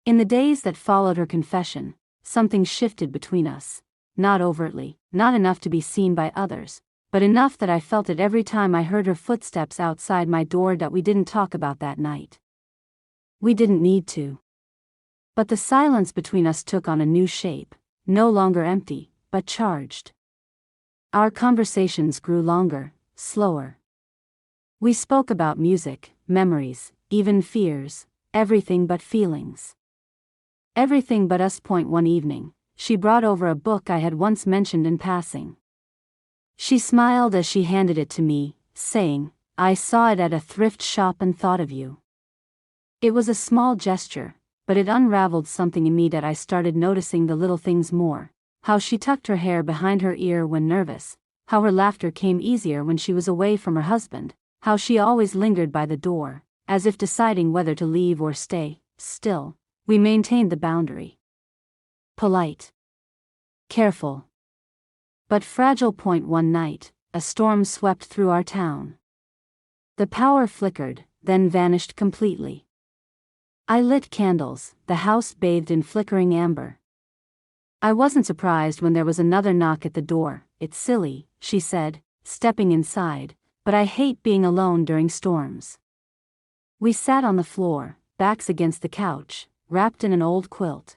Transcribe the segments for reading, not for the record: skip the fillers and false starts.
In the days that followed her confession, something shifted between us. Not overtly, not enough to be seen by others, but enough that I felt it every time I heard her footsteps outside my door. That we didn't talk about that night. We didn't need to. But the silence between us took on a new shape, no longer empty, but charged. Our conversations grew longer, slower. We spoke about music, memories, even fears, everything but feelings. Everything but us. One evening, she brought over a book I had once mentioned in passing. She smiled as she handed it to me, saying, "I saw it at a thrift shop and thought of you." It was a small gesture, but it unraveled something in me. That I started noticing the little things more. How she tucked her hair behind her ear when nervous, how her laughter came easier when she was away from her husband, how she always lingered by the door, as if deciding whether to leave or stay. Still, we maintained the boundary. Polite. Careful. But fragile. One night, a storm swept through our town. The power flickered, then vanished completely. I lit candles, the house bathed in flickering amber. I wasn't surprised when there was another knock at the door. "It's silly," she said, stepping inside, "but I hate being alone during storms." We sat on the floor, backs against the couch, wrapped in an old quilt.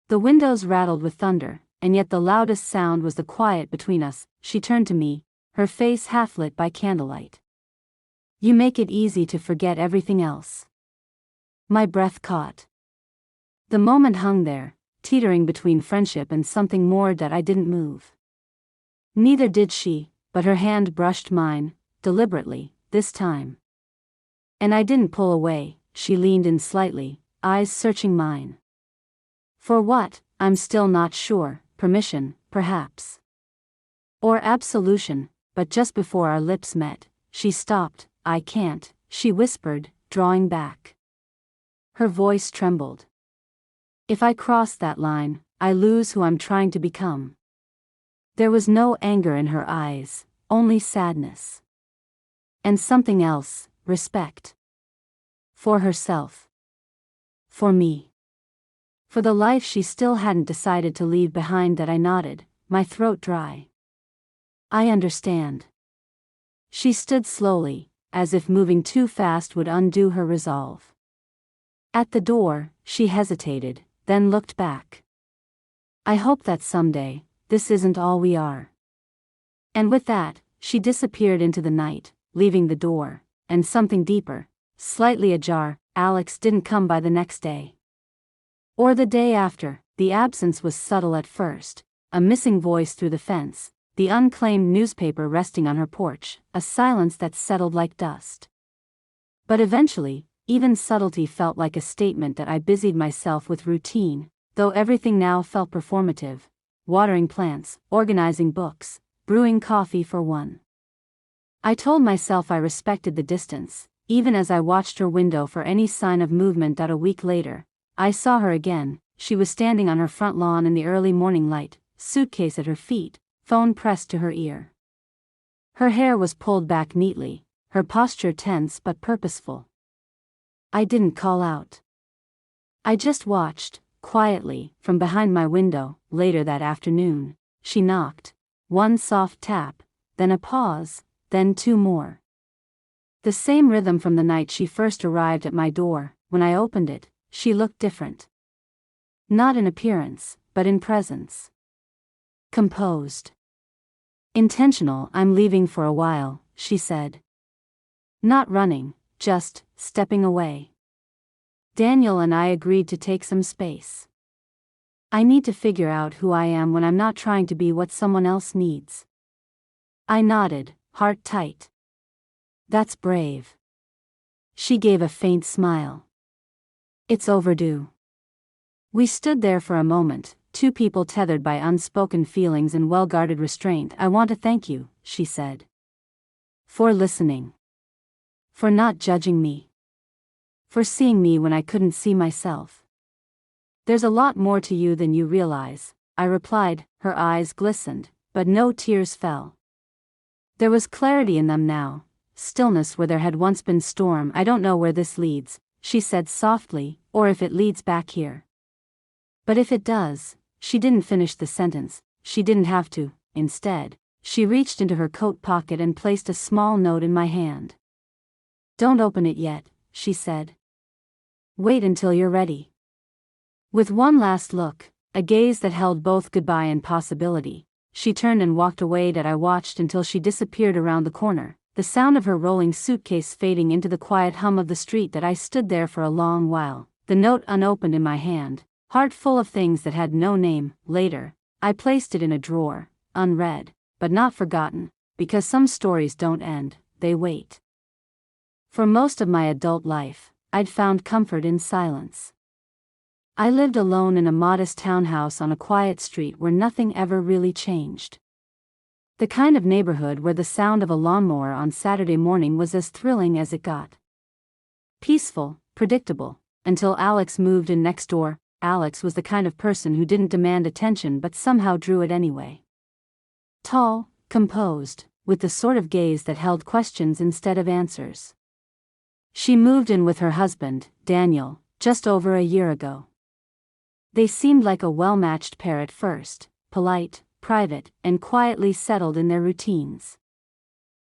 The windows rattled with thunder, and yet the loudest sound was the quiet between us. She turned to me, her face half lit by candlelight. "You make it easy to forget everything else." My breath caught. The moment hung there, teetering between friendship and something more. That I didn't move. Neither did she, but her hand brushed mine, deliberately, this time. And I didn't pull away. She leaned in slightly, eyes searching mine. For what? I'm still not sure. Permission, perhaps. Or absolution. But just before our lips met, she stopped. "I can't," she whispered, drawing back. Her voice trembled. "If I cross that line, I lose who I'm trying to become." There was no anger in her eyes, only sadness. And something else, respect. For herself. For me. For the life she still hadn't decided to leave behind. That I nodded, my throat dry. "I understand." She stood slowly, as if moving too fast would undo her resolve. At the door, she hesitated, then looked back. "I hope that someday, this isn't all we are." And with that, she disappeared into the night, leaving the door, and something deeper, slightly ajar. Alex didn't come by the next day. Or the day after. The absence was subtle at first, a missing voice through the fence, the unclaimed newspaper resting on her porch, a silence that settled like dust. But eventually, even subtlety felt like a statement. That I busied myself with routine, though everything now felt performative. Watering plants, organizing books, brewing coffee for one. I told myself I respected the distance, even as I watched her window for any sign of movement. That a week later, I saw her again. She was standing on her front lawn in the early morning light, suitcase at her feet, phone pressed to her ear. Her hair was pulled back neatly, her posture tense but purposeful. I didn't call out. I just watched, quietly, from behind my window. Later that afternoon, she knocked. One soft tap, then a pause, then two more. The same rhythm from the night she first arrived at my door. When I opened it, she looked different. Not in appearance, but in presence. Composed. Intentional. "I'm leaving for a while," she said. Not running, just stepping away. Daniel and I agreed to take some space. I need to figure out who I am when I'm not trying to be what someone else needs. I nodded, heart tight. "That's brave." She gave a faint smile. "It's overdue." We stood there for a moment, two people tethered by unspoken feelings and well-guarded restraint. "I want to thank you," she said. "For listening. For not judging me. For seeing me when I couldn't see myself." "There's a lot more to you than you realize," I replied. Her eyes glistened, but no tears fell. There was clarity in them now, stillness where there had once been storm. "I don't know where this leads," she said softly, or if it leads back here. But if it does, she didn't finish the sentence. She didn't have to. Instead, she reached into her coat pocket and placed a small note in my hand. Don't open it yet, she said. Wait until you're ready. With one last look, a gaze that held both goodbye and possibility, she turned and walked away. That I watched until she disappeared around the corner, the sound of her rolling suitcase fading into the quiet hum of the street. That I stood there for a long while, the note unopened in my hand, heart full of things that had no name. Later, I placed it in a drawer, unread, but not forgotten, because some stories don't end, they wait. For most of my adult life, I'd found comfort in silence. I lived alone in a modest townhouse on a quiet street where nothing ever really changed. The kind of neighborhood where the sound of a lawnmower on Saturday morning was as thrilling as it got. Peaceful, predictable, until Alex moved in next door. Alex was the kind of person who didn't demand attention but somehow drew it anyway. Tall, composed, with the sort of gaze that held questions instead of answers. She moved in with her husband, Daniel, just over a year ago. They seemed like a well-matched pair at first, polite, private, and quietly settled in their routines.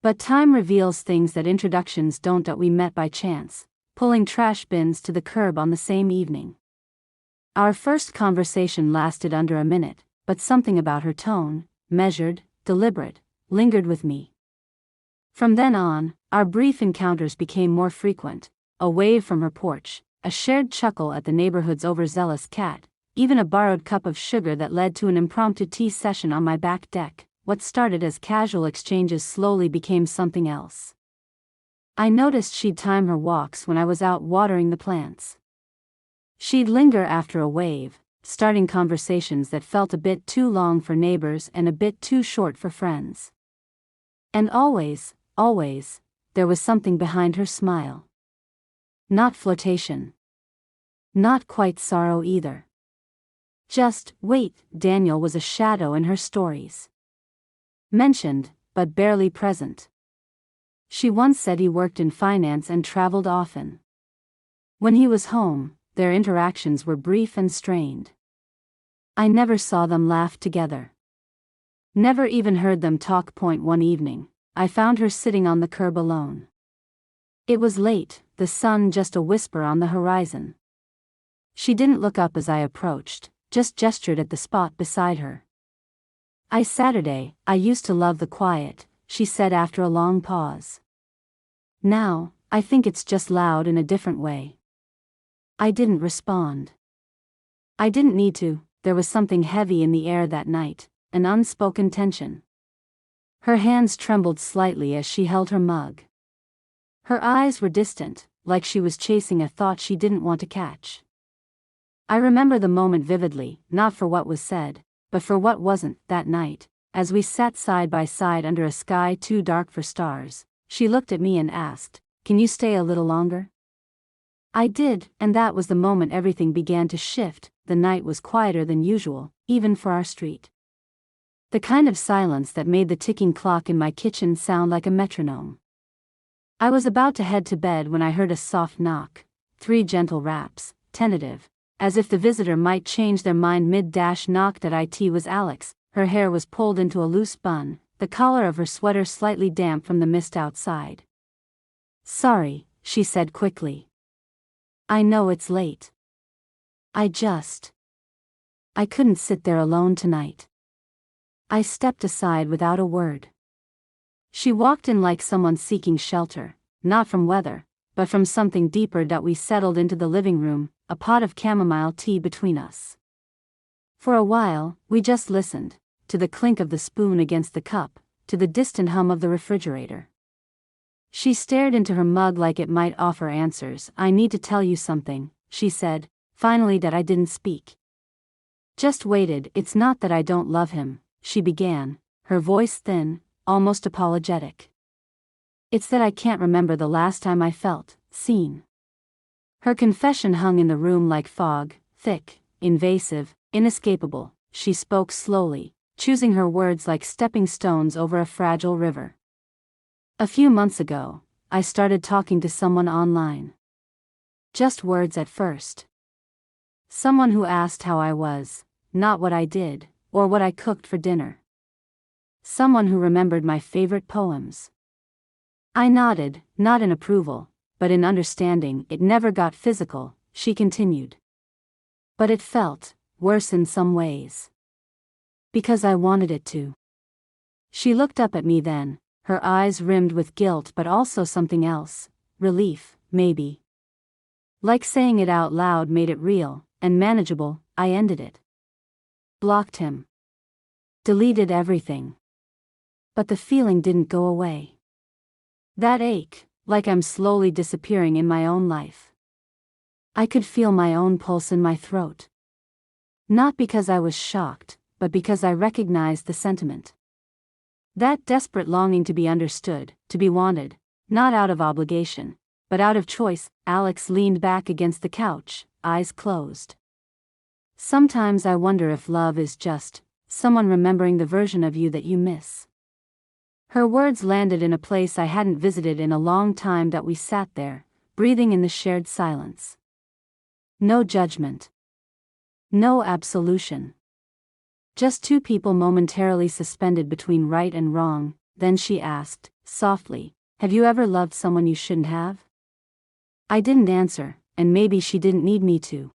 But time reveals things that introductions don't. That we met by chance, pulling trash bins to the curb on the same evening. Our first conversation lasted under a minute, but something about her tone, measured, deliberate, lingered with me. From then on, our brief encounters became more frequent, a wave from her porch, a shared chuckle at the neighborhood's overzealous cat, even a borrowed cup of sugar that led to an impromptu tea session on my back deck. What started as casual exchanges slowly became something else. I noticed she'd time her walks when I was out watering the plants. She'd linger after a wave, starting conversations that felt a bit too long for neighbors and a bit too short for friends. And always, there was something behind her smile. Not flirtation. Not quite sorrow either. Just, wait. Daniel was a shadow in her stories. Mentioned, but barely present. She once said he worked in finance and traveled often. When he was home, their interactions were brief and strained. I never saw them laugh together. Never even heard them talk. One evening, I found her sitting on the curb alone. It was late, the sun just a whisper on the horizon. She didn't look up as I approached, just gestured at the spot beside her. Saturday, I used to love the quiet, she said after a long pause. Now, I think it's just loud in a different way. I didn't respond. I didn't need to. There was something heavy in the air that night, an unspoken tension. Her hands trembled slightly as she held her mug. Her eyes were distant, like she was chasing a thought she didn't want to catch. I remember the moment vividly, not for what was said, but for what wasn't. That night, as we sat side by side under a sky too dark for stars, she looked at me and asked, "Can you stay a little longer?" I did, and that was the moment everything began to shift. The night was quieter than usual, even for our street. The kind of silence that made the ticking clock in my kitchen sound like a metronome. I was about to head to bed when I heard a soft knock, 3 gentle raps, tentative, as if the visitor might change their mind mid-knock. It was Alex. Her hair was pulled into a loose bun, the collar of her sweater slightly damp from the mist outside. "Sorry," she said quickly. "I know it's late. I couldn't sit there alone tonight." I stepped aside without a word. She walked in like someone seeking shelter, not from weather, but from something deeper. We settled into the living room, a pot of chamomile tea between us. For a while, we just listened, to the clink of the spoon against the cup, to the distant hum of the refrigerator. She stared into her mug like it might offer answers. "I need to tell you something," she said, finally. That I didn't speak. Just waited. "It's not that I don't love him," she began, her voice thin, almost apologetic. "It's that I can't remember the last time I felt seen." Her confession hung in the room like fog, thick, invasive, inescapable. She spoke slowly, choosing her words like stepping stones over a fragile river. "A few months ago, I started talking to someone online. Just words at first. Someone who asked how I was, not what I did, or what I cooked for dinner. Someone who remembered my favorite poems. I nodded, not in approval, but in understanding. It never got physical, she continued. But it felt worse in some ways. Because I wanted it to. She looked up at me then, her eyes rimmed with guilt but also something else, relief, maybe. Like saying it out loud made it real and manageable. I ended it. Blocked him. Deleted everything. But the feeling didn't go away. That ache, like I'm slowly disappearing in my own life. I could feel my own pulse in my throat. Not because I was shocked, but because I recognized the sentiment. That desperate longing to be understood, to be wanted, not out of obligation, but out of choice. Alex leaned back against the couch, eyes closed. Sometimes I wonder if love is just someone remembering the version of you that you miss. Her words landed in a place I hadn't visited in a long time. That we sat there, breathing in the shared silence. No judgment. No absolution. Just two people momentarily suspended between right and wrong. Then she asked, softly, "Have you ever loved someone you shouldn't have?" I didn't answer, and maybe she didn't need me to.